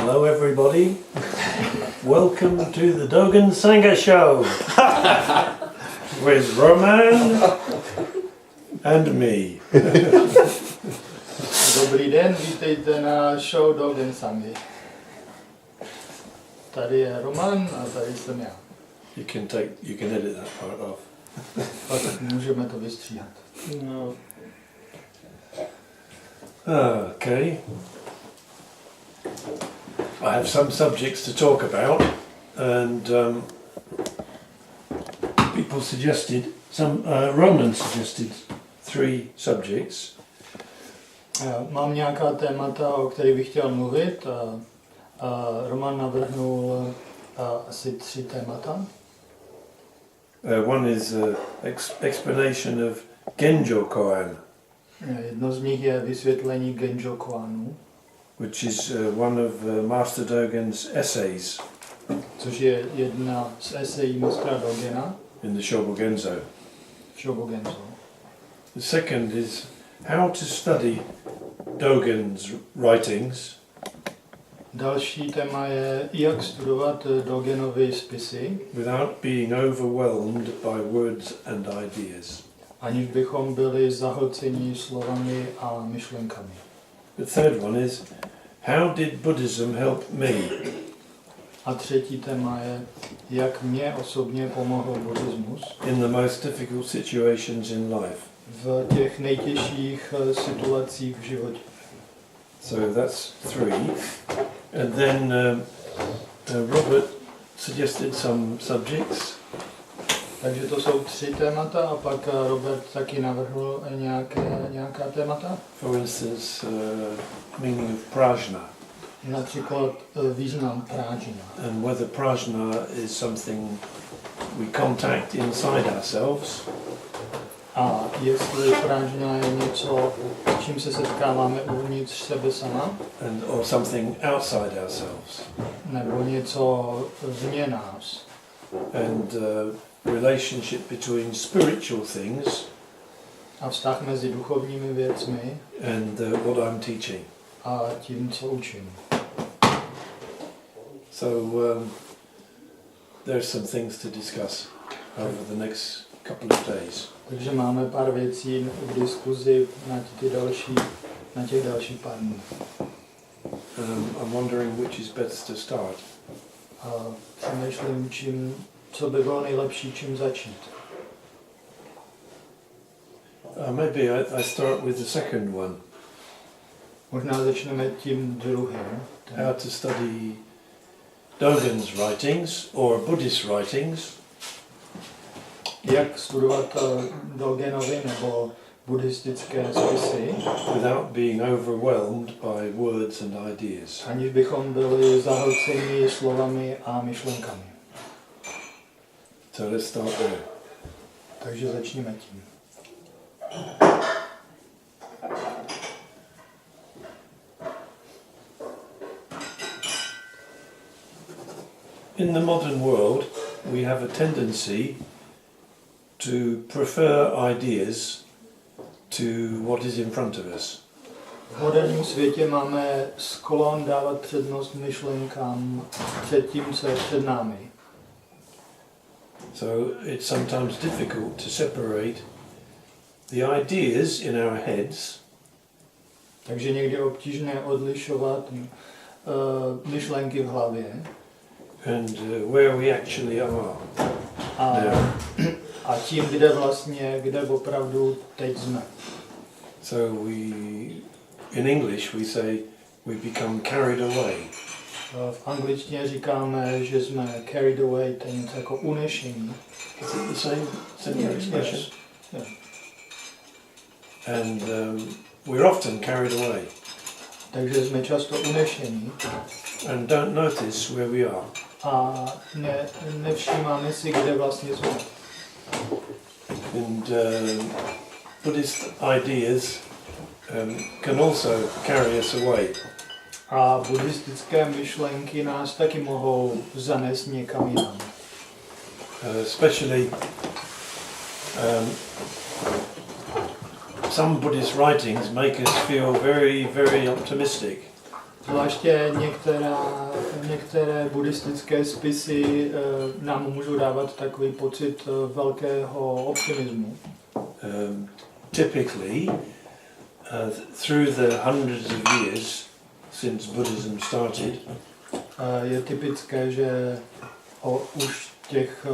Hello everybody, welcome to the Dogen Sangha Show with Roman and me. Dobrý den, vítejte na show Dogen Sangy. Tady je Roman a tady jsem já. You can edit that part off. Tak můžeme to vystříhat. No. Okay. I have some subjects to talk about, and people suggested, Roman suggested 3 subjects. Mám nějaká témata, o kterých bych chtěl mluvit, a Roman navrhnul asi 3 témata. One is explanation of Genjo Koan. Jedno z nich je vysvětlení Genjo Koanu, which is one of Master Dogen's essays, což je jedna z esejí mistra Dogena in the Shobogenzo. Shobogenzo. The second is how to study Dogen's writings. Další téma je, jak studovat Dogenovy spisy, without being overwhelmed by words and ideas. aniž bychom byli zahlceni slovami a myšlenkami. The third one is how did Buddhism help me? A třetí téma je, jak mě osobně pomohl buddhismus in the most difficult situations in life. v těch nejtěžších situacích v životě. So that's 3. And then Robert suggested some subjects. Takže to jsou 3 témata a pak Robert taky navrhl nějaká témata. For instance, meaning of prajna. Například význam prážna. And whether prajna is something we contact inside ourselves. A jestli prážna je něco, s čím se setkáváme uvnitř sebe sama, Or something outside ourselves. nebo něco vně nás. And relationship between spiritual things A vztah mezi duchovními věcmi and what I'm teaching. a tím, co učím. So there's some things to discuss over the next couple of days. Takže máme pár věcí k diskuzi na těch dalších pár dnů. I'm wondering which is best to start. A přemýšlím, co by bylo nejlepší, čím začít. Maybe I start with the second one. Možná začneme tím druhým. How to study Dogen's writings or Buddhist writings. Jak studovat Dogenovy nebo buddhistické spisy, without being overwhelmed by words and ideas. aniž bychom byli zahlceni slovami a myšlenkami. So let's start there. Takže začněme tím. In the modern world, we have a tendency to prefer ideas to what is in front of us. V moderním světě máme sklon dávat přednost myšlenkám před tím, co je před námi. So it's sometimes difficult to separate the ideas in our heads Takže někdy je obtížné odlišovat myšlenky v hlavě and where we actually are. A tím, kde opravdu teď jsme. So in English we say we become carried away. V angličtině říkáme, že jsme carried away, to je něco jako unešení. Is it the same expression? Yes. Yeah. And we're often carried away. Takže jsme často unešení. And don't notice where we are. A nevšímáme si, kde vlastně jsme. And Buddhist ideas can also carry us away. A buddhistické myšlenky nás taky mohou zanést někam jinam. Especially some Buddhist writings make us feel very, very optimistic. Zvláště některé buddhistické spisy nám můžou dávat takový pocit velkého optimismu. Typically, through the hundreds of years since Buddhism started, je typické, že už těch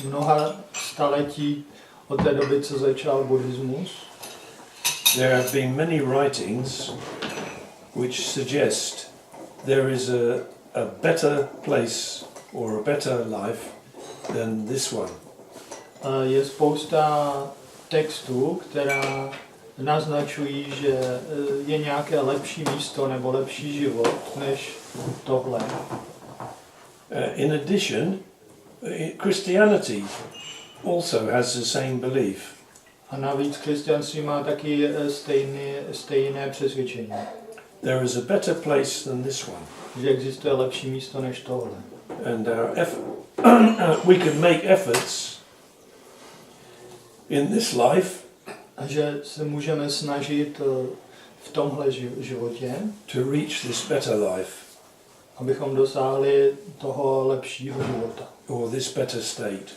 mnoha staletí od té doby, co začal buddhismus, there have been many writings which suggest there is a better place or a better life than this one. Je spousta textů, která naznačují, že je nějaké lepší místo nebo lepší život než tohle. In addition, Christianity also has the same belief. A navíc křesťanství má taky stejné přesvědčení. There is a better place than this one. Že existuje lepší místo než tohle. And we can make efforts in this life. A že se můžeme snažit v tomhle životě to reach this better life. Abychom dosáhli toho lepšího života. Or this better state.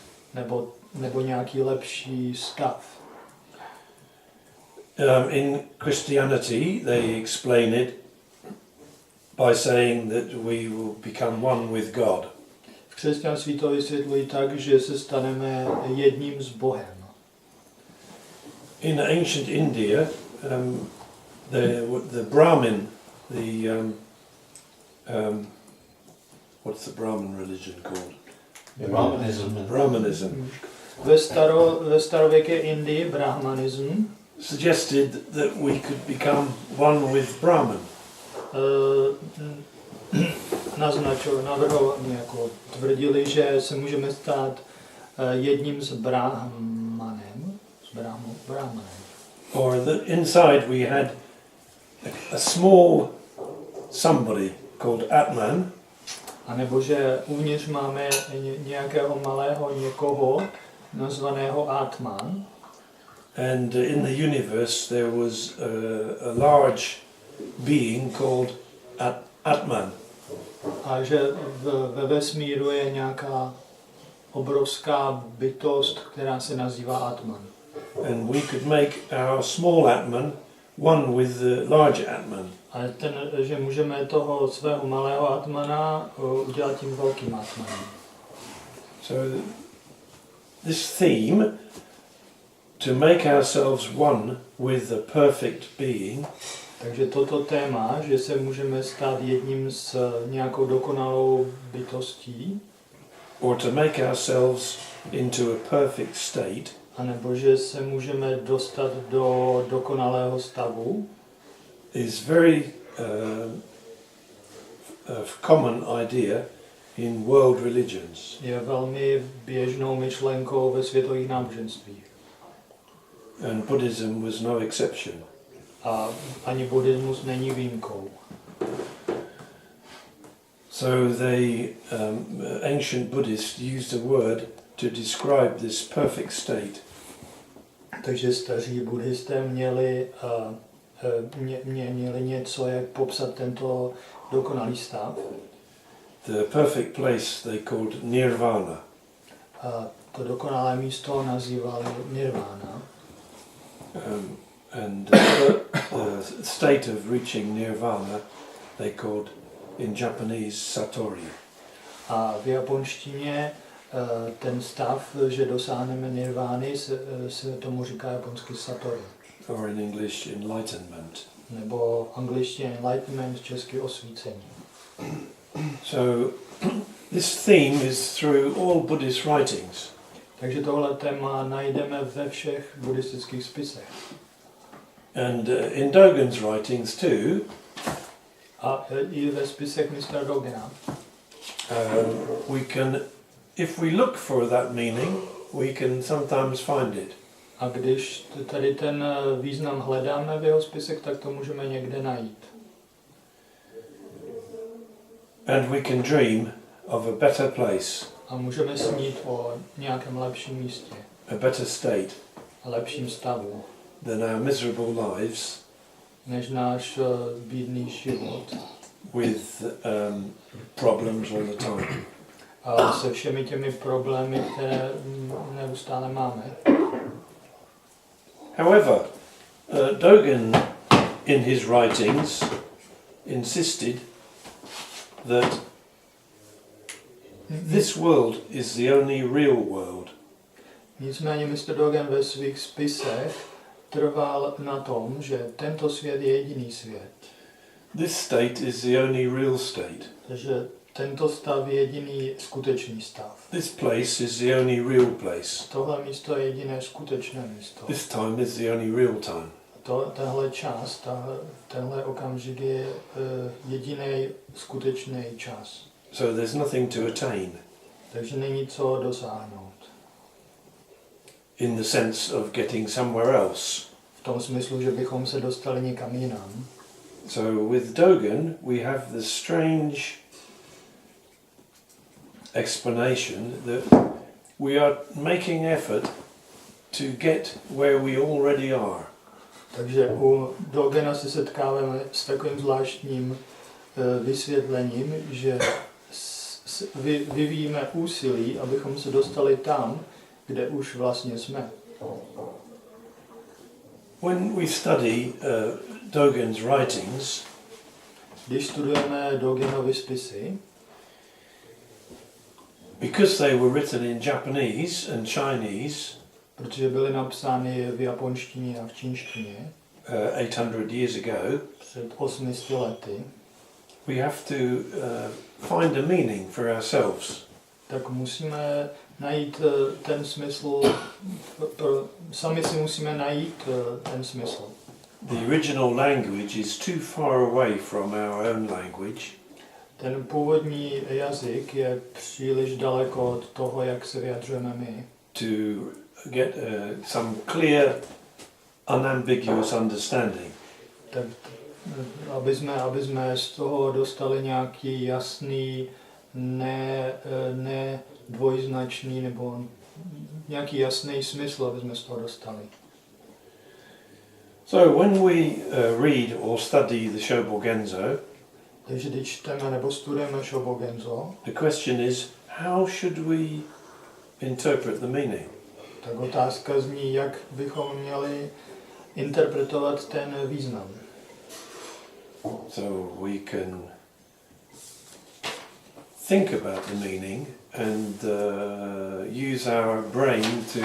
Nebo nějaký lepší stav. In Christianity, they explain it by saying that we will become one with God. V křesťanství to vysvětlují tak, že se staneme jedním s Bohem. In ancient India, the Brahmin, what's the Brahmin religion called? Brahmanism. Ve starověké Indii brahmanism suggested that we could become one with Brahman. Tvrdili, že se můžeme stát jedním s Brahmanem. Or that inside we had a small somebody called Atman. A nebo že uvnitř máme nějakého malého někoho nazvaného Atman. And in the universe there was a large being called Atman. A že ve vesmíru je nějaká obrovská bytost, která se nazývá Atman. And we could make our small Atman one with the large Atman. A že můžeme toho svého malého Atmana udělat tím velkým Atmanem. So this theme, to make ourselves one with the perfect being. Takže toto téma, že se můžeme stát jedním s nějakou dokonalou bytostí. Or to make ourselves into a perfect state. A nebo že se můžeme dostat do dokonalého stavu. Is very common idea in world religions. Je velmi běžnou myšlenkou ve světových náboženstvích. And Buddhism was no exception. A ani buddhismus není výjimkou. So they ancient Buddhists used a word to describe this perfect state. Takže staří buddhisté měli něco, jak popsat tento dokonalý stav. The perfect place they called nirvana. A to dokonalé místo nazývali nirvana. And the state of reaching nirvana they called in Japanese satori. A v japonštině ten stav, že dosáhneme nirvány, se tomu říká japonsky satori. Or in English enlightenment. Nebo angličtině enlightenment, česky osvícení. So this theme is through all Buddhist writings. Takže tohle téma najdeme ve všech buddhistických spisech. And in Dogen's writings too. A i ve spisech mistra Dógena. We can, if we look for that meaning, we can sometimes find it. A když tady ten význam hledáme v jeho spisech, tak to můžeme někde najít. And we can dream of a better place. A můžeme snít o nějakém lepším místě. A better state. A lepším stavu. Than our miserable lives. než náš bídný život. With problems all the time. A se všemi těmi problémy, které neustále máme. However, Dogen in his writings insisted that this world is the only real world. Nicméně Mr. Dogen ve svých spisech trval na tom, že tento svět je jediný svět. This state is the only real state. Takže tento stav je jediný skutečný stav. This place is the only real place. Tohle místo je jediné skutečné místo. This time is the only real time. Tenhle čas, tenhle okamžik je jediný skutečný čas. So there's nothing to attain. Takže není co dosáhnout. In the sense of getting somewhere else. V tom smyslu, že bychom se dostali někam jinam. So with Dogen we have the strange explanation that we are making effort to get where we already are. Takže u Dogena se setkáváme s takovým zvláštním vysvětlením, že vyvíjíme úsilí, abychom se dostali tam, kde už vlastně jsme. When we study Dogen's writings, když studujeme Dogenovy spisy, because they were written in Japanese and Chinese, protože byly napsány v japonštině a v čínštině, 800 years ago, před 800 lety, we have to find a meaning for ourselves. Tak musíme najít ten smysl, sami si musíme najít ten smysl. The original language is too far away from our own language. Ten původní jazyk je příliš daleko od toho, jak se vyjadřujeme my. To get some clear, unambiguous understanding. Tak, aby jsme z toho dostali nějaký jasný, ne dvojznačný nebo nějaký jasný smysl, aby jsme z toho dostali. So when we read or study the Shobogenzo, takže když čteme nebo studujeme Shobogenzo, the question is, how should we interpret the meaning? Tak otázka zní, jak bychom měli interpretovat ten význam. So we can think about the meaning and use our brain to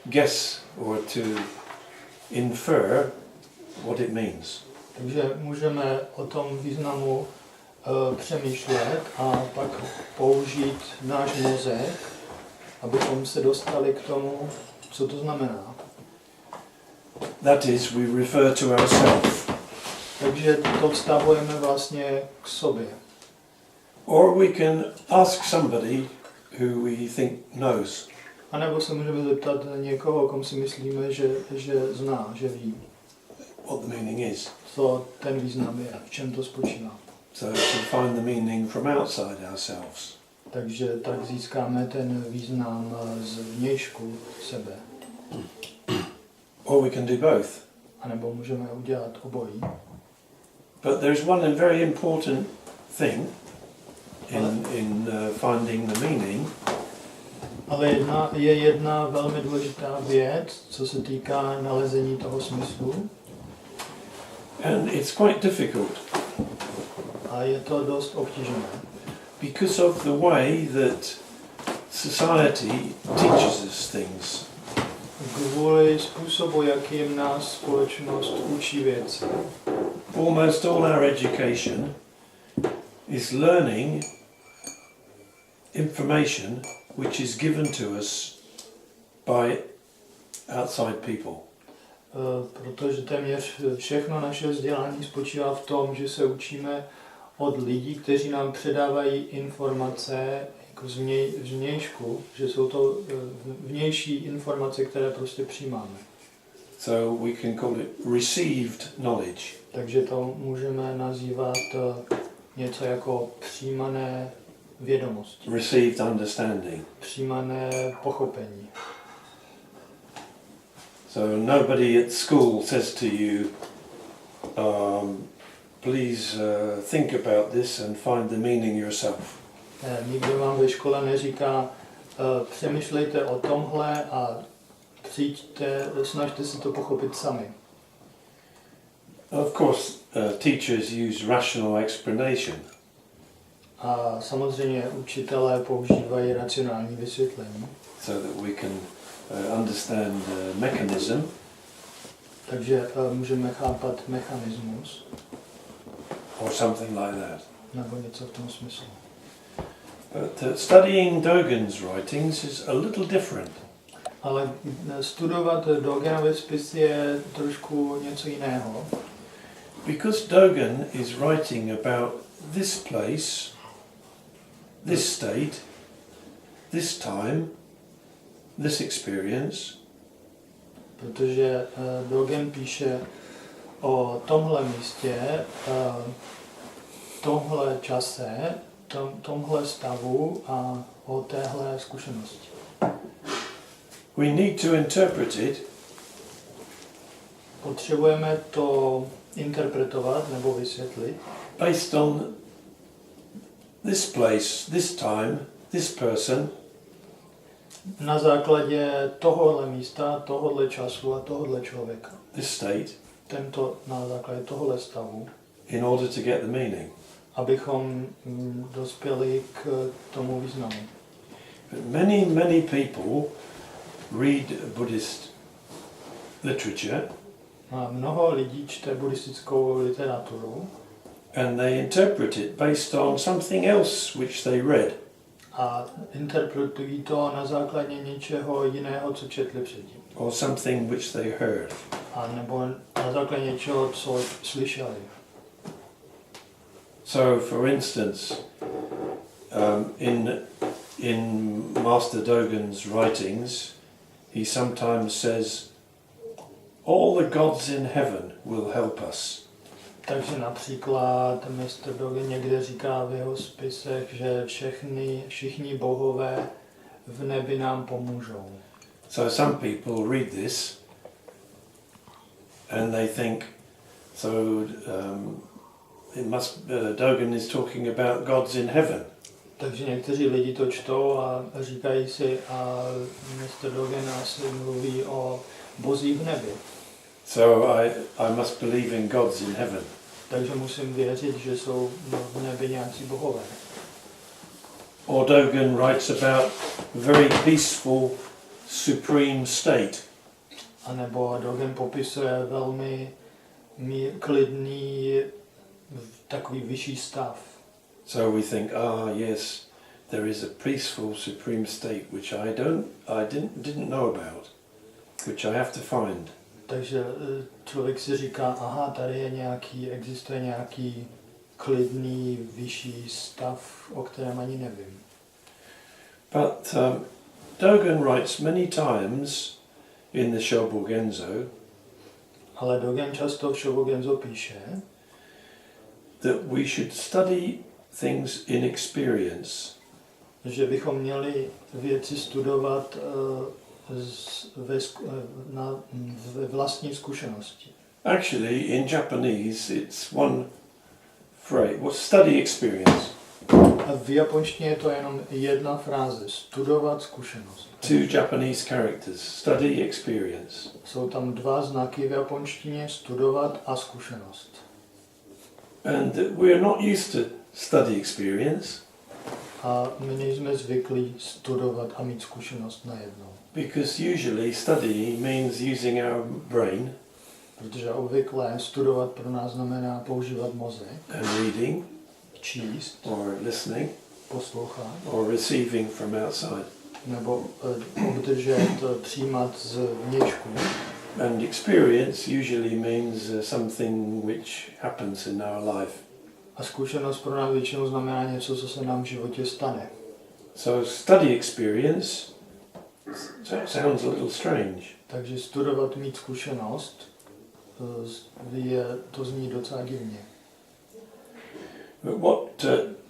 guess or to infer what it means. Takže můžeme o tom významu přemýšlet a pak použít náš mozek, abychom se dostali k tomu, co to znamená. That is, we refer to ourselves. Takže to vztahujeme vlastně k sobě. Or we can ask somebody who we think knows. A nebo se můžeme zeptat někoho, kom si myslíme, že zná, že ví. What the meaning is. Co ten význam je, v čem to spočívá. So to find the meaning from outside ourselves. Takže tak získáme ten význam z vnějšku sebe. Or we can do both. A nebo můžeme udělat obojí. But there is one very important thing in finding the meaning. Ale je jedna velmi důležitá věc, co se týká nalezení toho smyslu. And it's quite difficult. A je to dost obtížné. Because of the way that society teaches us things. Kvůli způsobu, jakým nás společnost učí věci. Almost all our education is learning information which is given to us by outside people. Protože téměř všechno naše vzdělání spočívá v tom, že se učíme od lidí, kteří nám předávají informace jako z vnějšku, že jsou to vnější informace, které prostě přijímáme. So we can call it received knowledge. Takže to můžeme nazývat něco jako přijímané vědomosti. Received understanding. Přijímané pochopení. So nobody at school says to you, please think about this and find the meaning yourself. Nikdo vám ve škole neříká, přemýšlejte o tomhle a snažte se to pochopit sami. Of course, teachers use rational explanation. A samozřejmě učitelé používají racionální vysvětlení. So that we can understand the mechanism. Takže můžeme chápat mechanismus. Or something like that. Nebo něco v tom smyslu. But studying Dogen's writings is a little different. Ale studovat Dogenovy spisy je trošku něco jiného. Because Dogen is writing about this place, this state, this time, this experience. Protože Dogen píše o tomhle místě, tomhle čase, tomhle stavu a o téhle zkušenosti. We need to interpret it. Potřebujeme to interpretovat nebo vysvětlit. Based on this place, this time, this person. Na základě tohohle místa, tohohle času a tohohle člověka. This state. Na základě tohohle stavu. In order to get the meaning. Abychom dospěli k tomu významu. Many people read Buddhist literature. A mnoho lidí čte buddhistickou literaturu. And they interpret it based on something else which they read. A interpretují to na základě něčeho jiného, co četli předtím. Or something which they heard. A nebo na základě něčeho, co slyšeli. So, for instance, in Master Dogen's writings, he sometimes says, all the gods in heaven will help us. Takže například mistr Dogen někde říká v jeho spisech, že všichni bohové v nebi nám pomůžou. So some people read this and they think, Dogen is talking about gods in heaven. Takže někteří lidi to čtou a říkají si, a mistr Dogen asi mluví o bozích v nebi. So I must believe in gods in heaven. Takže musím věřit, že jsou v nebi nějací bohové. Or Dogen writes about very peaceful, supreme state. A nebo Dogen popisuje velmi klidný, takový vyšší stav. So we think, yes, there is a peaceful, supreme state which I didn't know about, which I have to find. Takže člověk si říká, tady existuje nějaký klidný, vyšší stav, o kterém ani nevím. But Dogen writes many times in the Shobogenzo. Ale Dogen často v Shobogenzo píše, that we should study things in experience. Že bychom měli věci studovat ve vlastní zkušenosti. Actually, in Japanese, it's one phrase. What's study experience? A v japonštině je to jenom jedna fráze, studovat zkušenost. Two Japanese characters, study experience. Jsou tam dva znaky v japonštině, studovat a zkušenost. And we are not used to study experience. A my nejsme zvyklí studovat a mít zkušenost najednou. Because usually study means using our brain. Protože obvykle studovat pro nás znamená používat mozek. And reading. Číst. Or listening. Poslouchat. Or receiving from outside. Nebo obdržet, přijímat z vnějšku. And experience usually means something which happens in our life. A zkušenost pro nás většinou znamená něco, co se nám v životě stane. So study experience sounds a little strange. Takže studovat, mít zkušenost, to zní docela divně. But what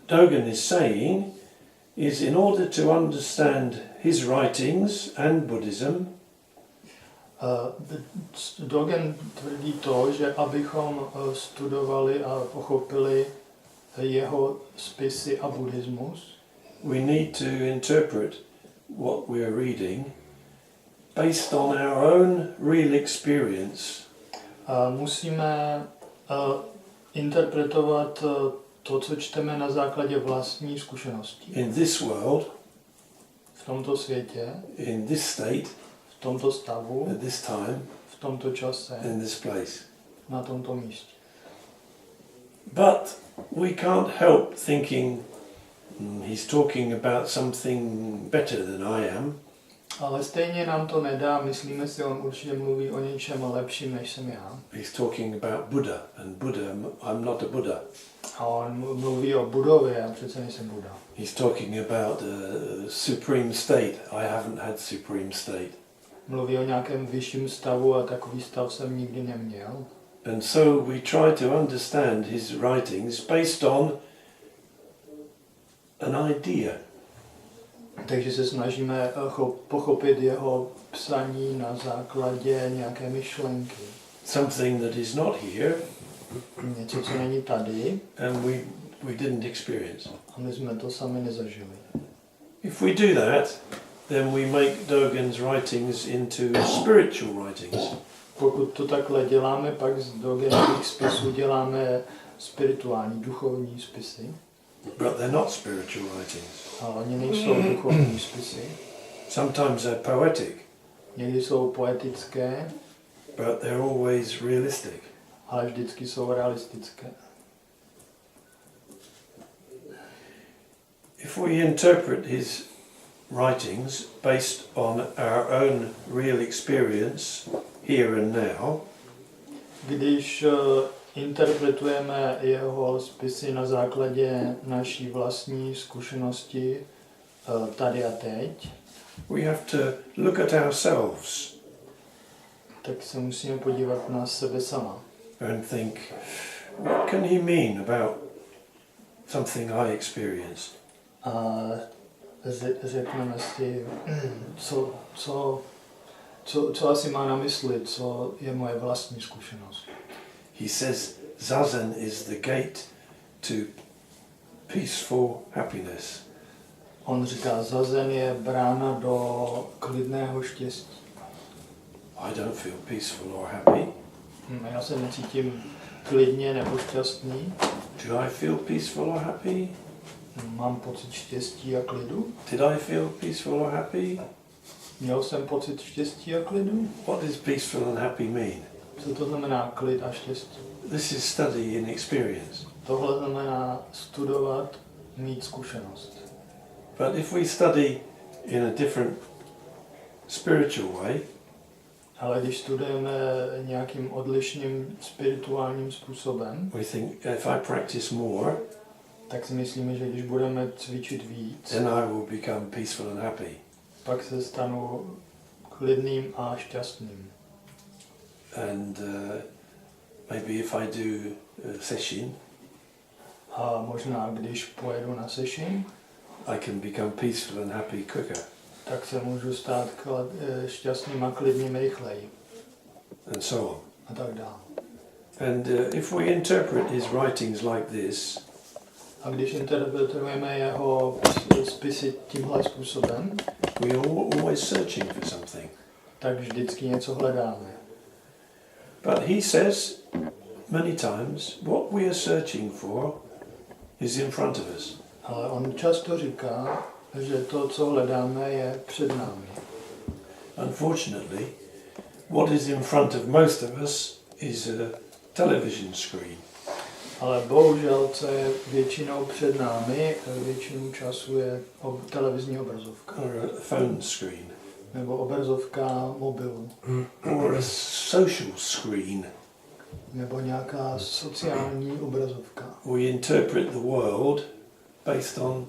Dogen is saying is, in order to understand his writings and Buddhism, Dogen tvrdí to, že abychom studovali a pochopili jeho spisy a buddhismus, we need to interpret what we are reading based on our own real experience. Musíme interpretovat to, co čteme na základě vlastní zkušenosti. In this world, v tomto světě, in this state, v tomto stavu, at this time, v tomto čase, in this place. na tomto místě. But we can't help thinking he's talking about something better than I am. Ale stejně nám to nedá, myslíme si, on určitě mluví o něčem lepším, než jsem já. He's talking about Buddha, and Buddha, I'm not a Buddha. A on mluví o Budově, já přece nejsem Buddha. He's talking about a supreme state. I haven't had supreme state. Mluví o nějakém vyšším stavu a takový stav jsem nikdy neměl. And so we try to understand his writings based on an idea. Takže se snažíme pochopit jeho psaní na základě nějaké myšlenky. Something that is not here. Něco, co není tady. And we didn't experience. A my jsme to sami nezažili. If we do that, then we make Dogen's writings into spiritual writings. Pokud to takhle děláme, pak z Dogenových spisů děláme spirituální, duchovní spisy. But they're not spiritual writings. A oni nejsou duchovní spisy. Sometimes they're poetic. Někdy jsou poetické, but they're always realistic. Ale vždycky jsou realistické. If we interpret his writings based on our own real experience here and now, když interpretujeme jeho spisy na základě naší vlastní zkušenosti tady a teď, we have to look at ourselves tak se musíme podívat na sebe sama. and think, what can he mean about something I experienced? A řekneme si, co asi má na mysli, co je moje vlastní zkušenost. He says Zazen is the gate to peaceful happiness. On říká, Zazen je brána do klidného štěstí. I don't feel peaceful or happy. Já se necítím klidně nebo šťastný. Do I feel peaceful or happy? Mám pocit štěstí a klidu. Did I feel peaceful or happy? Měl jsem pocit štěstí a klidu. What does peaceful and happy mean? Co to znamená klid a štěstí? This is study in experience. Tohle znamená studovat, mít zkušenost. But if we study in a different spiritual way, Ale když studujeme nějakým odlišným spirituálním způsobem, we think if I practice more, tak si myslíme, že když budeme cvičit víc, then I will become peaceful and happy. pak se stanu klidným a šťastným. And maybe if I do session, A možná, když pojedu na session, I can become peaceful and happy quicker. tak se můžu stát šťastným a klidným rychleji. And so on. A tak dále. And if we interpret his writings like this, A když interpretujeme jeho spisy tímhle způsobem, we are always searching for something. tak vždycky něco hledáme. But he says many times what we are searching for is in front of us. Ale on často říká, že to, co hledáme, je před námi. Unfortunately, what is in front of most of us is a television screen. Ale bohužel, co je většinou před námi, většinu času je televizní obrazovka. Or a phone screen. Nebo obrazovka mobilu. Or a social screen. Nebo nějaká sociální obrazovka. We interpret the world based on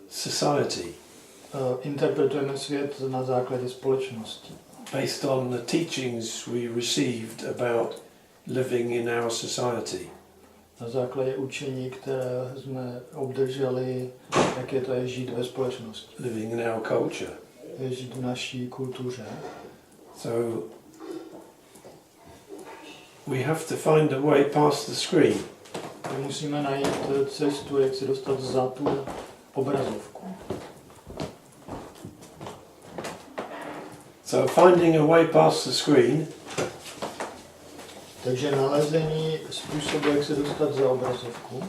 society. Interpretujeme svět na základě společnosti. Based on the teachings we received about living in our society. Na základě učení, které jsme obdrželi, jaké to je žít ve společnosti. Living in our culture. Je žít v naší kultuře. So we have to find a way past the screen. Musíme najít cestu, jak se dostat za tu obrazovku. So finding a way past the screen Takže nalezení způsobu, jak se dostat za obrazovku.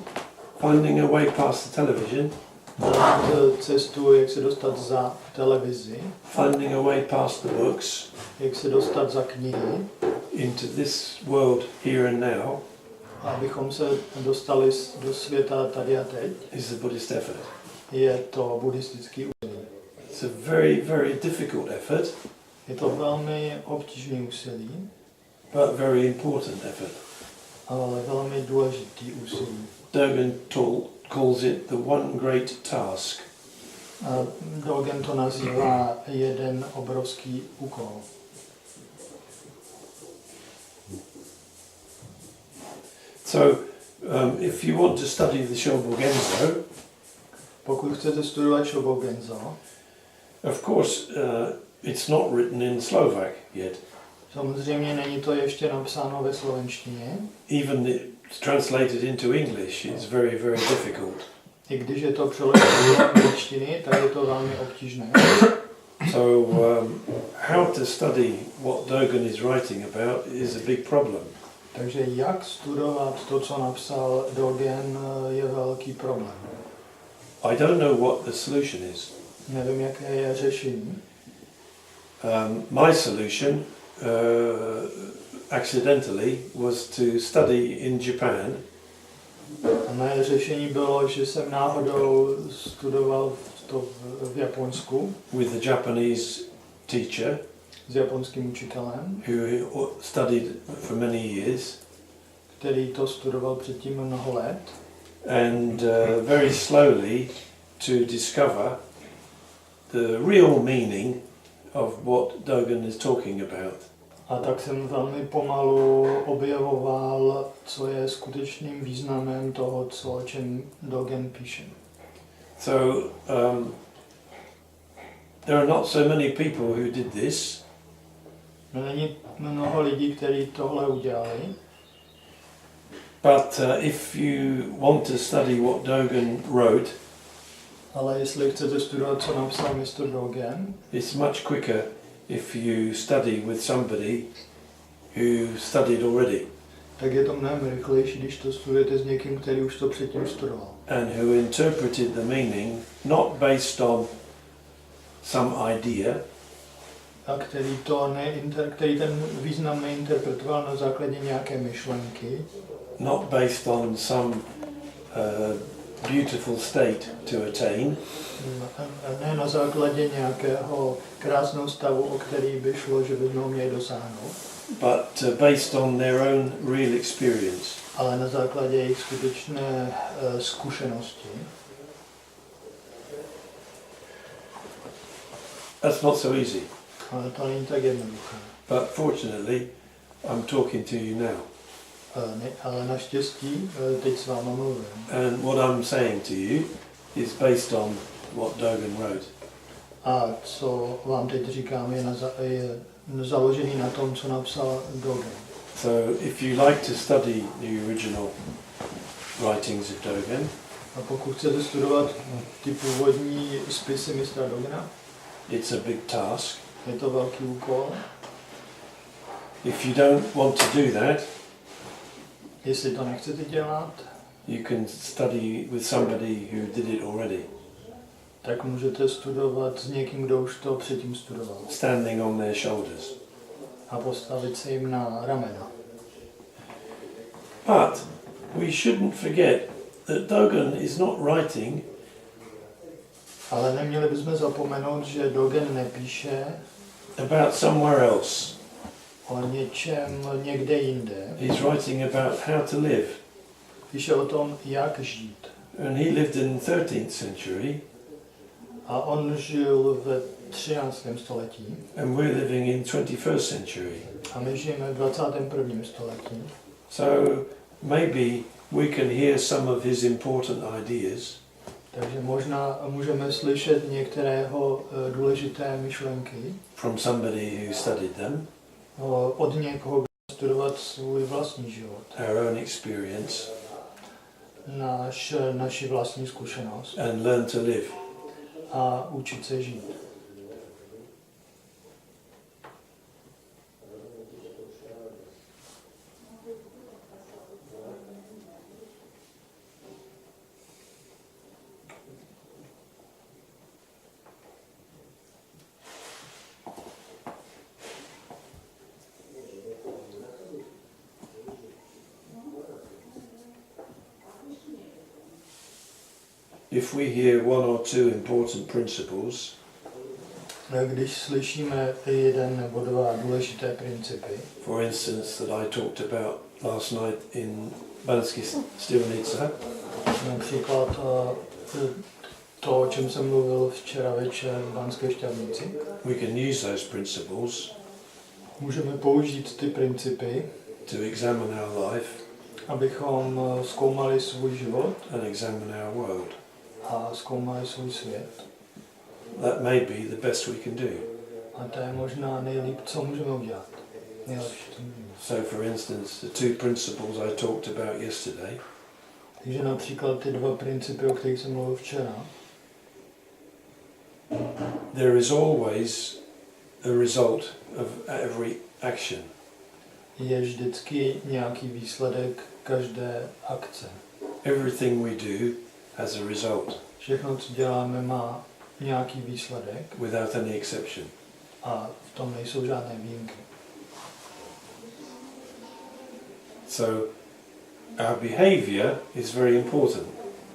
finding a way past the television, Najít cestu, jak se dostat za televizi. finding a way past the books Jak se dostat za knihy. into this world here and now Abychom se dostali do světa tady a teď. is the Buddhist effort. Je to buddhistický úsilí. It's a very, very difficult effort, Je to velmi obtížný úsilí, but very important effort. ale velmi důležitý úsilí. Dogen calls it the one great task. A Dogen to nazývá jeden obrovský úkol. So, if you want to study the Shobogenzo, Pokud chcete studovat Shobogenzo, of course, it's not written in Slovak yet. samozřejmě není to ještě napsáno ve slovenštině, Even it's translated into English, it's very, very difficult. i když je to přeloženo do angličtiny, tak je to velmi obtížné. So, how to study what Dogen is writing about is a big problem. Takže jak studovat to, co napsal Dogen, je velký problém. I don't know what the solution is. Nevím, jaké je řešení. My solution, accidentally, was to study in Japan. A moje řešení bylo, že jsem náhodou studoval to v Japonsku With a Japanese teacher s japonským učitelem, who studied for many years, který to studoval předtím mnoho let. and very slowly to discover the real meaning of what Dogen is talking about. A tak jsem velmi pomalu objevoval, co je skutečným významem toho, o čem Dogen píše. So there are not so many people who did this. Není mnoho lidí, kteří tohle udělali, But if you want to study what Dogen wrote, ale jestli chcete studovat, co napsal mistr Dogen, it's much quicker if you study with somebody who studied already tak je to mnohem rychlejší, když to studujete s někým, který už to předtím studoval. and who interpreted the meaning not based on some idea, A který ten význam neinterpretoval na základě nějaké myšlenky, not based on some beautiful state to attain, ne na základě nějakého krásného stavu, o který by šlo, že by ho měli dosáhnout, but based on their own real experience. ale na základě jejich skutečné zkušenosti. That's not so easy. Ale to není tak jednoduché. But fortunately, I'm talking to you now. Ale naštěstí teď s váma mluvím. And what I'm saying to you is based on what Dogen wrote. A co vám teď říkám, je založený na tom, co napsal Dogen. So if you like to study the original writings of Dogen, A pokud chcete studovat ty původní spisy mistra Dogena, it's a big task. je to velký úkol. If you don't want to do that, Jestli to nechcete dělat, you can study with somebody who did it already, tak můžete studovat s někým, kdo už to předtím studoval. standing on their shoulders. A postavit se jim na ramena. But we shouldn't forget that Dogen is not writing Ale neměli bychom zapomenout, že Dogen nepíše about somewhere else. o něčem někde jinde. He's writing about how to live. Píše o tom, jak žít. And he lived in the 13th century, A on žil ve 13. století. and we're living in 21st century. A my žijeme v 21. století. So maybe we can hear some of his important ideas Takže možná můžeme slyšet některé jeho důležité myšlenky from somebody who studied them, od někoho, kdo studovat svůj vlastní život, our own experience, naši vlastní zkušenost and learn to live. a učit se žít. If we hear one or two important principles, Když slyšíme jeden nebo dva důležité principy, for instance that I talked about last night in Banskom Studenci, například to, o čem jsem mluvil včera večer v Banské Štiavnici, we can use those principles můžeme použít ty principy, to examine our life abychom zkoumali svůj život and examine our world. a zkoumali svůj svět. That may be the best we can do. A to je možná nejlíp, co můžeme udělat. Nejlepší, co můžeme. So for instance, the two principles I talked about yesterday, Takže například ty dva principy, o kterých jsem mluvil včera, there is always a result of every action. je vždycky nějaký výsledek každé akce. Everything we do has a result, Všechno, co děláme, má nějaký výsledek without any exception. a v tom nejsou žádné výjimky. So our behavior is very important.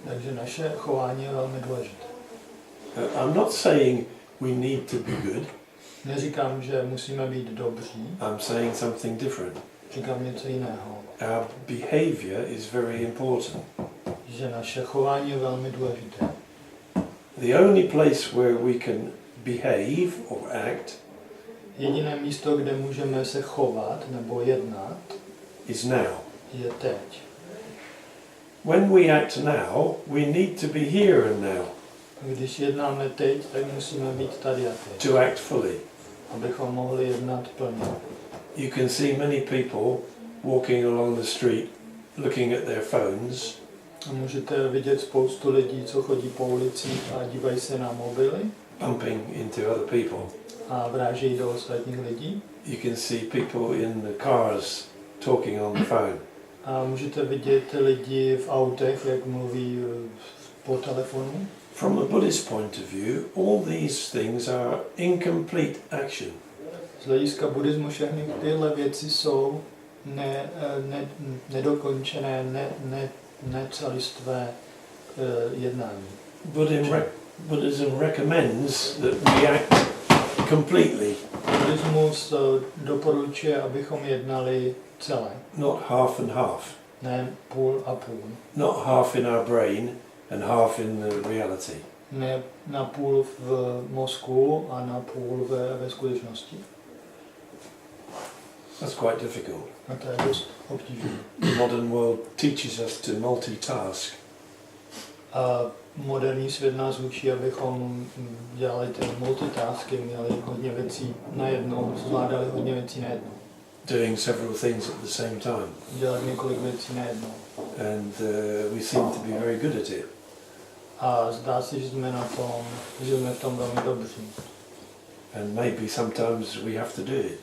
Takže naše chování je velmi důležité. I'm not saying we need to be good. Neříkám, že musíme být dobří, I'm saying something different. říkám něco jiného. Our behavior is very important. Že naše chování je velmi důležité. The only place where we can behave or act Jediné místo, kde můžeme se chovat nebo jednat, is now. je teď. When we act now, we need to be here and now Když jednáme teď, tak musíme být tady a teď, to act fully. abychom mohli jednat plně. You can see many people walking along the street looking at their phones, A můžete vidět spoustu lidí, co chodí po ulicích a dívají se na mobily bumping into other people. a vrážejí do ostatních lidí. You can see people in the cars talking on the phone. A můžete vidět lidi v autech, jak mluví po telefonu. From a Buddhist point of view, all these things are incomplete action. Z hlediska buddhismu všechny tyhle věci jsou nedokončené, necelistvé jednání. Buddhism recommends that we act completely, Buddhismus doporučuje, abychom jednali celé, not half and half, ne půl a půl. not half in our brain and half in the reality. Ne na půl v mozku a na půl ve skutečnosti. That's quite difficult. A to je dost obtížné. The modern world teaches us to multitask. A moderní svět nás učí, abychom dělali ten multitasking, měli hodně věcí najednou, zvládali hodně věcí najednou. Doing several things at the same time. Dělat několik věcí najednou. And we seem to be very good at it. A zdá se, že jsme v tom velmi dobří. And maybe sometimes we have to do it.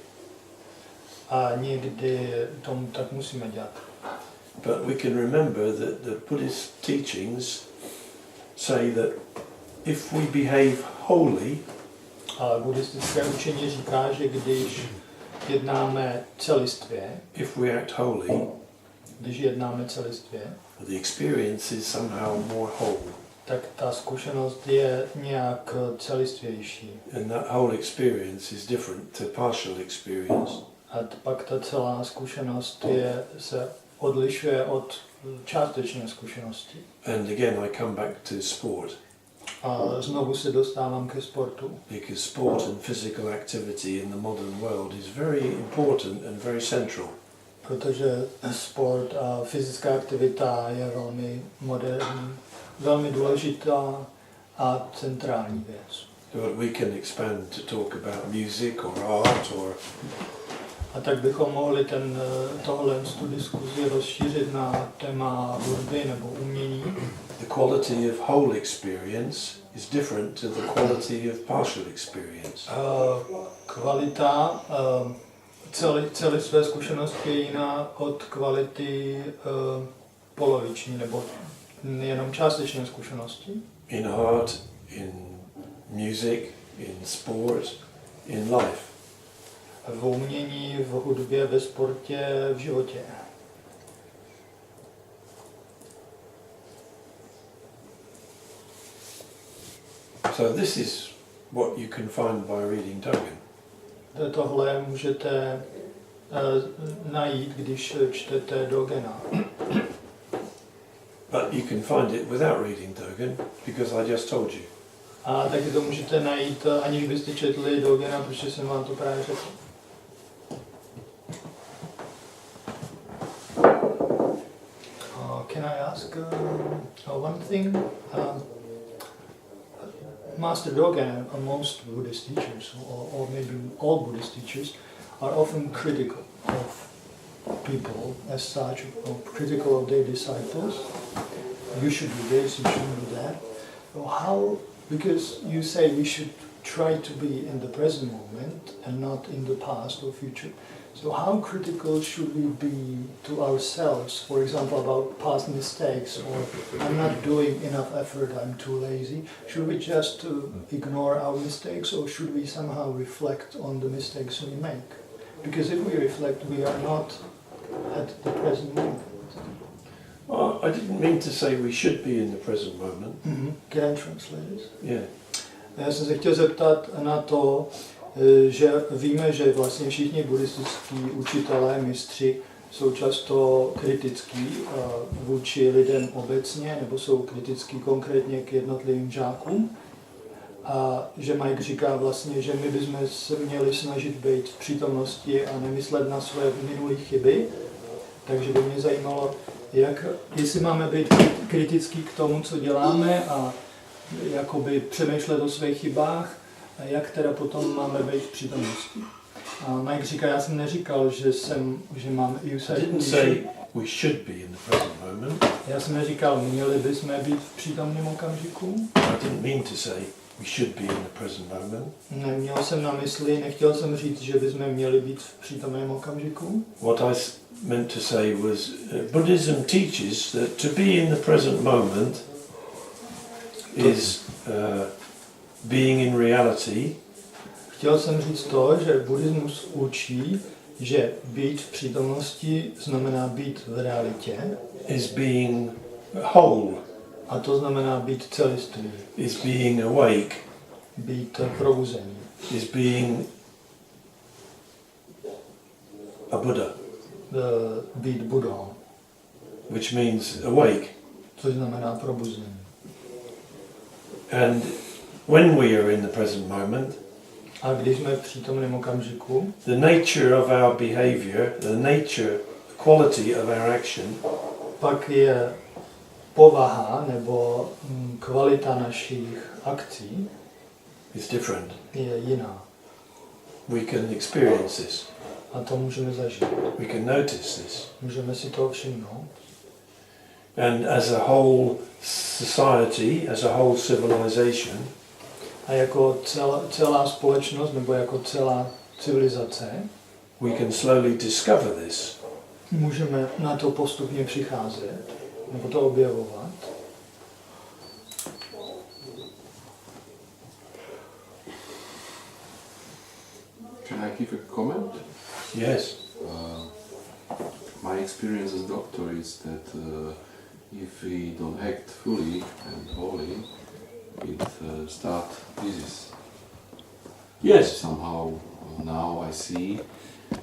A někdy tomu tak musíme dělat. But we can remember that the Buddhist teachings say that if we behave wholly, A buddhistické učení říká, že když jednáme celistvě, if we act wholly, když jednáme celistvě, the experience is somehow more whole. tak ta zkušenost je nějak celistvější. And that whole experience is different to partial experience. A pak ta celá zkušenost se odlišuje od částečné zkušenosti. And again, I come back to sport. A znovu se dostávám ke sportu. Because sport and physical activity in the modern world is very important and very central. Protože sport a fyzická aktivita je velmi moderní velmi důležitá a centrální věc. We can expand to talk about music or art or... A tak bychom mohli tohle diskuzi rozšířit na téma hudby nebo umění. The quality of whole experience is different to the quality of partial experience. Kvalita celé své zkušenosti je jiná od kvality poloviční nebo jenom částečné zkušenosti. In art, in music, in sport, in life. V umění, v hudbě, ve sportě, v životě. So this is what you can find by reading Dogen. Tohle můžete najít, když čtete Dógena. But you can find it without reading Dogen, because I just told you. A taky to můžete najít, aniž byste četli Dógena, protože jsem vám to právě řekl. Can I ask one thing? Master Dogen and most Buddhist teachers, or maybe all Buddhist teachers, are often critical of people as such, or critical of their disciples. You should do this, you shouldn't do that. So how, because you say we should try to be in the present moment and not in the past or future. So how critical should we be to ourselves, for example, about past mistakes, or I'm not doing enough effort, I'm too lazy? Should we just ignore our mistakes, or should we somehow reflect on the mistakes we make? Because if we reflect, we are not at the present moment. Well, I didn't mean to say we should be in the present moment. Mm-hmm. Can I translate this? Yeah. Já jsem se chtěl zeptat na to, že víme, že vlastně všichni buddhističtí učitelé, mistři jsou často kritický vůči lidem obecně, nebo jsou kritický konkrétně k jednotlivým žákům. A že Mike říká vlastně, že my bychom se měli snažit být v přítomnosti a nemyslet na své minulé chyby. Takže by mě zajímalo, jestli máme být kritický k tomu, co děláme a jakoby přemýšlet o svých chybách, a jak teda potom máme být v přítomnosti. A Mike říká, já jsem neříkal, že mám... I didn't say we should be in the present moment. Já jsem neříkal, měli bychom být v přítomném okamžiku. I didn't mean to say we should be in the present moment. Neměl jsem na mysli, nechtěl jsem říct, že bychom měli být v přítomném okamžiku. What I meant to say was Buddhism teaches that to be in the present moment is being in reality. Chtěl jsem říct to, že buddhismus učí, že být v přítomnosti znamená být v realitě. Is being whole. A to znamená být celistvý. Is being awake. Být probuzený. Is being a Buddha. Být Budou. Which means awake. Což znamená probuzení. And when we are in the present moment, a když jsme v přítomném okamžiku, the nature of our behavior, the quality of our action, pak je povaha nebo kvalita našich akcí is different. Je jiná. We can experience this. A to můžeme zažít. We can notice this. Můžeme si to všimnout. And as a whole society, as a whole civilization, a jako celá společnost nebo jako celá civilizace, we can slowly discover this. Můžeme na to postupně přicházet nebo to objevovat. Can I give a comment? Yes. My experience as doctor is that if we don't act fully and wholly, it start disease. Yes. Somehow now I see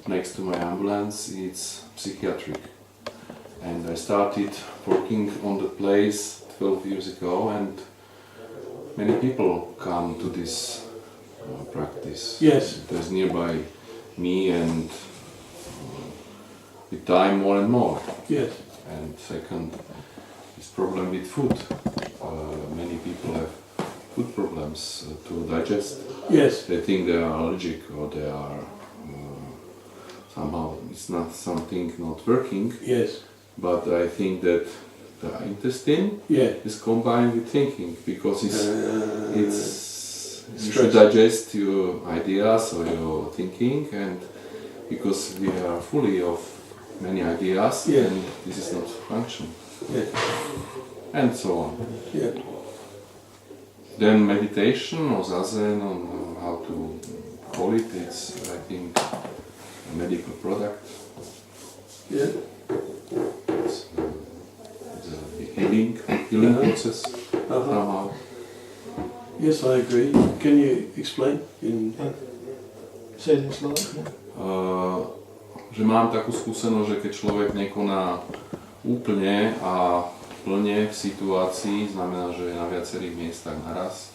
next to my ambulance it's psychiatric, and I started working on the place 12 years ago, and many people come to this practice. Yes. There's nearby me, and with time more and more. Yes. And second, this problem with food. many people have food problems to digest. Yes. They think they are allergic or they are somehow it's not something not working. Yes. But I think that the intestine is combined with thinking because you should digest your ideas or your thinking, and because we are fully of many ideas and this is not function. And so on. Then meditation or zazen, or how to call it, it's I think a medical product. It's the healing process somehow. Yes, I agree. Can you explain? Že mám takú skúsenosť, že keď človek nekoná úplne a plne v situácii, znamená, že je na viacerých miestach naraz,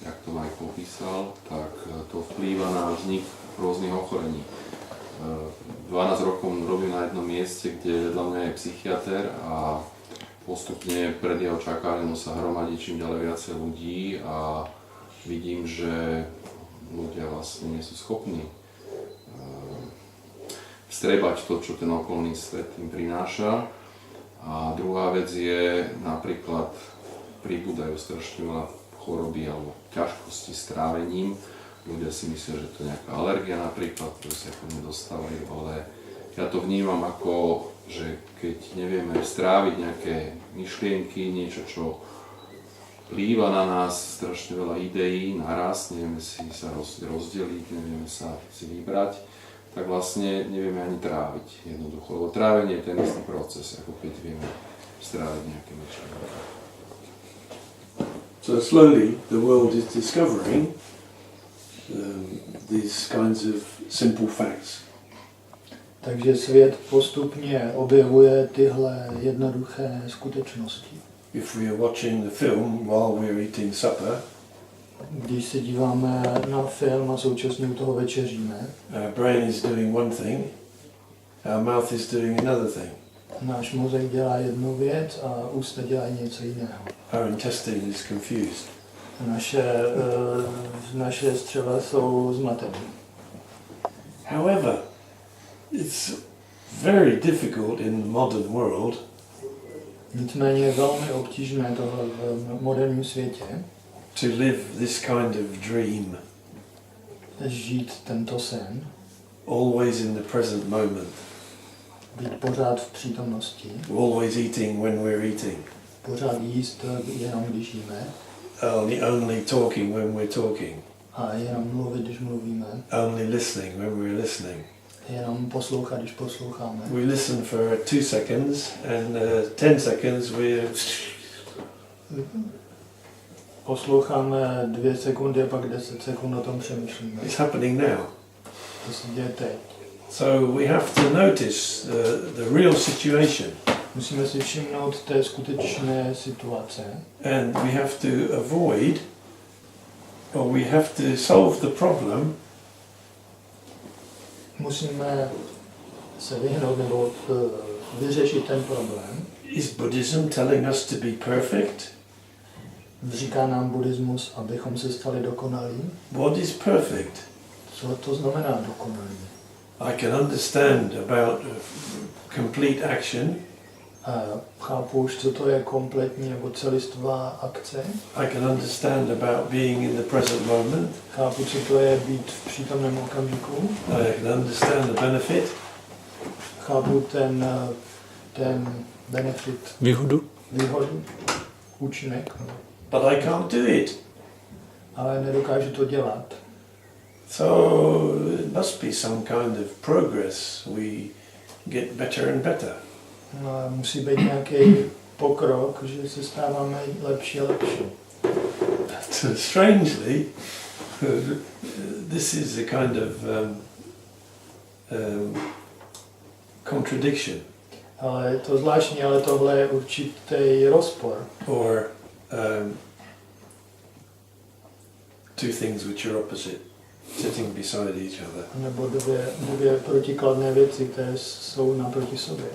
jak to Mike popísal, tak to vplýva na vznik rôznych ochorení. 12 rokov robím na jednom mieste, kde vedľa mňa je psychiater a postupne pred jeho čakárením sa hromadí čím ďalej viacej ľudí a vidím, že ľudia vlastne nie sú schopní vstrebať to, čo ten okolný svet im prináša. A druhá vec je, napríklad pribúdajú strašne veľa choroby alebo ťažkosti s trávením. Ľudia si myslia, že to je nejaká alergia napríklad, ktorú sa ako nedostávajú, ale ja to vnímam ako, že keď nevieme stráviť nejaké myšlienky, niečo, čo vplýva na nás, strašne veľa ideí naraz, nevieme si sa rozdeliť, nevieme sa si vybrať, tak vlastne nevieme ani tráviť jednoducho, lebo trávenie je ten istý proces, ako keď vieme stráviť nejaké myšlienky. So slowly the world is discovering these kinds of simple facts. Takže svět postupně objevuje tyhle jednoduché skutečnosti. If we are watching the film while we're eating supper, když se díváme na film a současně u toho večeříme, our brain is doing one thing, our mouth is doing another thing. Náš mozek dělá jednu věc a ústa dělají něco jiného. Our intestine is confused. Naše střeva jsou zmatené. However, it's very difficult in the modern world. Nicméně je velmi obtížné tohle v moderním světě to live this kind of dream. Žít tento sen. Always in the present moment. Být pořád v přítomnosti. Always eating when we're eating. Pořád jíst jenom když jíme. Only talking when we're talking. A jenom mluvit, když mluvíme. Only listening when we're listening. Jenom poslouchat, když posloucháme. We listen for 2 seconds and 10 seconds we're... Posloucháme 2 sekundy a pak 10 sekund o tom přemýšlíme. It's happening now. To se děje teď. So we have to notice the real situation. Musíme si všimnout té skutečné situace. And we have to avoid, or we have to solve the problem. Musíme se vyhnout nebo vyřešit ten problém. Is Buddhism telling us to be perfect? Říká nám buddhismus, abychom se stali dokonalí. What is perfect? Co to znamená dokonalý? I can understand about complete action. Chápu už, co to je kompletní nebo celistvá akce. I can understand about being in the present moment. Chápu, co to je být v přítomném okamžiku. I can understand the benefit. Chápu ten benefit. Výhodu. Účinek. But I can't do it. Ale nedokážu to dělat. So it must be some kind of progress. We get better and better. No, musí být nějaký pokrok, že se stáváme lepší a lepší. Strangely, this is a kind of contradiction. Ale je to zvláštní, ale tohle je určitý rozpor. Or two things which are opposite, sitting beside each other. Nebo dvě protikladné věci, které jsou naproti sobě.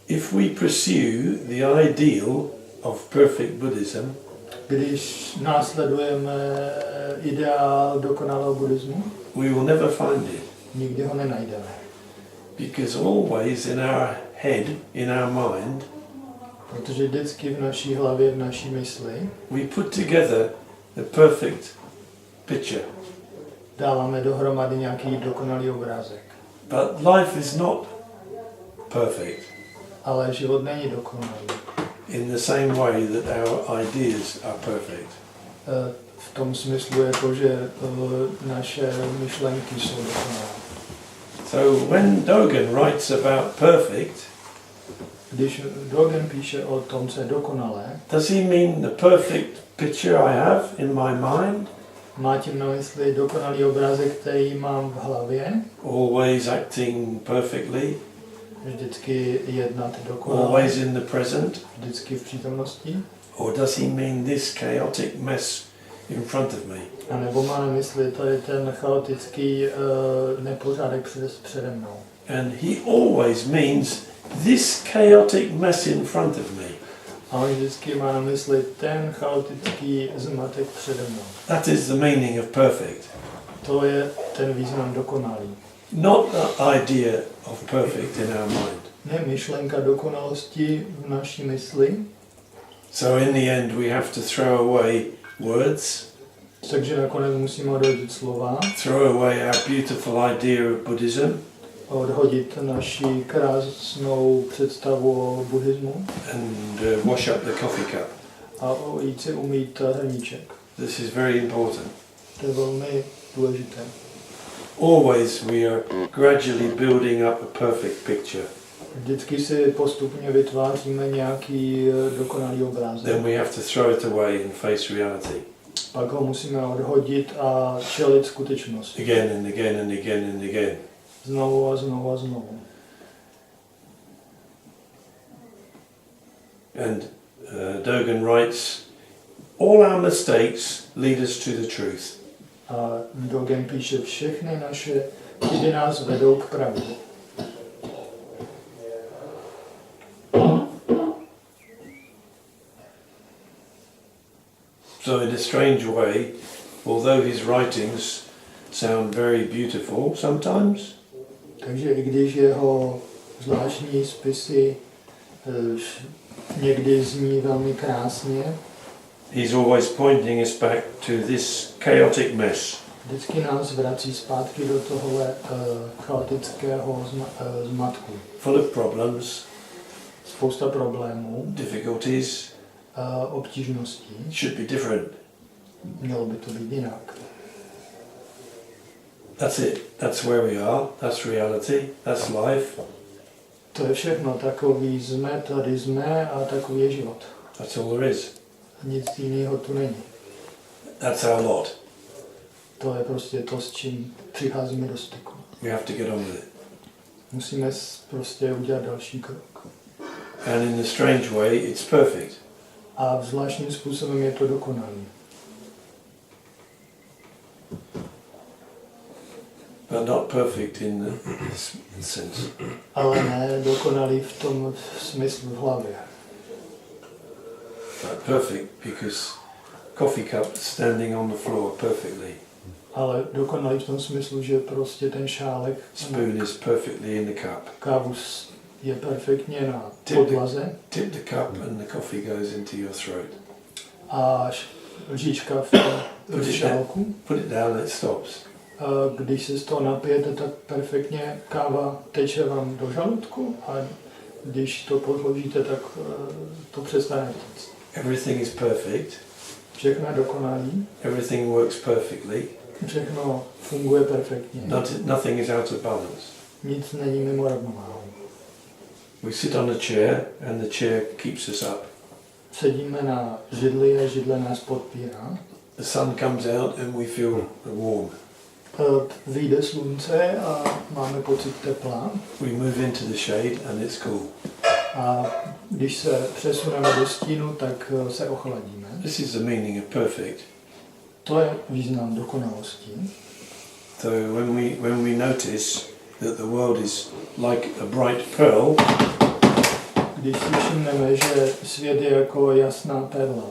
if we pursue the ideal of perfect Buddhism, když následujeme ideál dokonalého buddhismu, we will never find it. nikdy ho nenajdeme. Because always in our head, in our mind, Protože vždycky v naší hlavě, v naší mysli we put together the perfect picture. dáváme dohromady nějaký dokonalý obrázek. But life is not perfect Ale život není dokonalý. in the same way that our ideas are perfect. V tom smyslu, jako že naše myšlenky jsou dokonalé. So when Dogen writes about perfect, Když Dogen píše o tom, co je dokonalé, does he mean the perfect picture I have in my mind? má tím na mysli dokonalý obrázek, který mám v hlavě, Always acting perfectly, vždycky jednat dokonale, always in the present? vždycky v přítomnosti? Or does he mean this chaotic mess in front of me? A nebo má na mysli tady ten chaotický nepořádek přede mnou? And he always means this chaotic mess in front of me. A on vždycky má na mysli ten chaotický zmatek přede mnou. That is the meaning of perfect. To je ten význam dokonalý. Not the idea of perfect in our mind. Ne myšlenka dokonalosti v naší mysli. So in the end we have to throw away words, Takže nakonec musíme odhodit slova, throw away our beautiful idea of Buddhism, odhodit naši krásnou představu o buddhismu and wash up the coffee cup. a jít si umýt hrníček. This is very important. To je velmi důležité. Always we are gradually building up a perfect picture. Vždycky si postupně vytváříme nějaký dokonalý obrázek. Then we have to throw it away and face reality. Pak ho musíme odhodit a čelit skutečnosti. Again and again and again and again. Znovu a znovu a znovu. And Dogen writes, all our mistakes lead us to the truth. A Dogen píše, všechny naše chyby nás vedou k pravdě. So in a strange way, although his writings sound very beautiful sometimes, Takže i když jeho zvláštní spisy někdy zní velmi krásně, he's always pointing us back to this chaotic mess. vždycky nás vrací zpátky do tohohle chaotického zmatku. Full of problems, Spousta problémů, difficulties, obtížností. should be different. Mělo by to být jinak. That's it. That's where we are. That's reality. That's life. To je všechno, takový jsme, tady jsme a takový je život. That's all there is. Nic jiného tu není. That's our lot. To je prostě to, s čím přicházíme do styku. We have to get on with it. Musíme prostě udělat další krok. And in a strange way, it's perfect. A zvláštním způsobem je to dokonalý. But not perfect in this sense. Ale ne dokonalý v tom smyslu v hlavě. But perfect because coffee cup standing on the floor perfectly. Ale dokonalý v tom smyslu, že prostě ten šálek Spoon is perfectly in the cup. kávu je perfektně na podlaze Tip the cup and the coffee goes into your throat. a lžička v šálku. Put it down and it stops. Když se z toho napijete, tak perfektně káva teče vám do žaludku a když to podložíte, tak to přestane téct. Everything is perfect. Všechno je dokonalý, Everything works perfectly. všechno funguje perfektně. Nothing is out of balance. Nic není mimo rovnováhu. We sit on a chair and the chair keeps us up. Sedíme na židli a židle nás podpírá. The sun comes out and we feel warm. Vyjde slunce a máme pocit tepla. We move into the shade and it's cool. A když se přesuneme do stínu, tak se ochladíme. This is the meaning of perfect. To je význam dokonalosti. So when we notice that the world is like a bright pearl, Když si všimneme, že svět je jako jasná perla,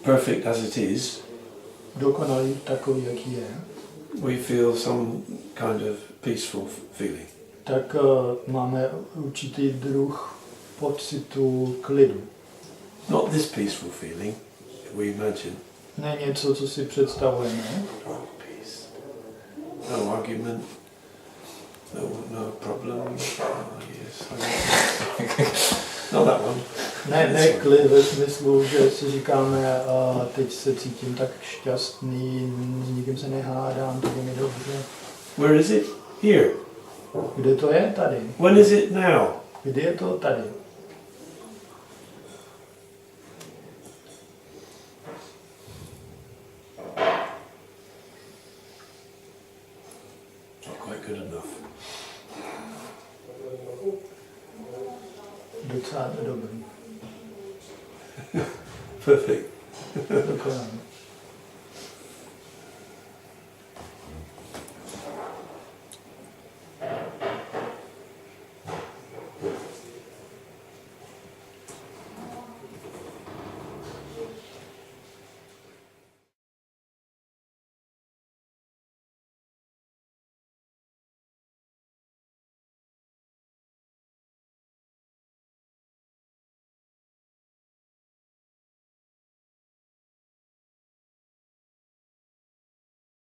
perfect as it is, dokonalý takový, jaký je, we feel some kind of peaceful feeling. tak máme určitý druh pocitu klidu. Not this peaceful feeling we imagine. Ne něco, co si představujeme. Oh, peace. No argument. No problem. Oh, yes. Not that one. Ne klid ve smyslu, že si říkáme, teď se cítím tak šťastný, s nikým se nehádám, teď je mi dobře. Where is it? Here. Kde to je? Tady. When is it now? Kdy je to? Tady. Not quite good enough. Docela dobrý. Perfect. Dokonalý.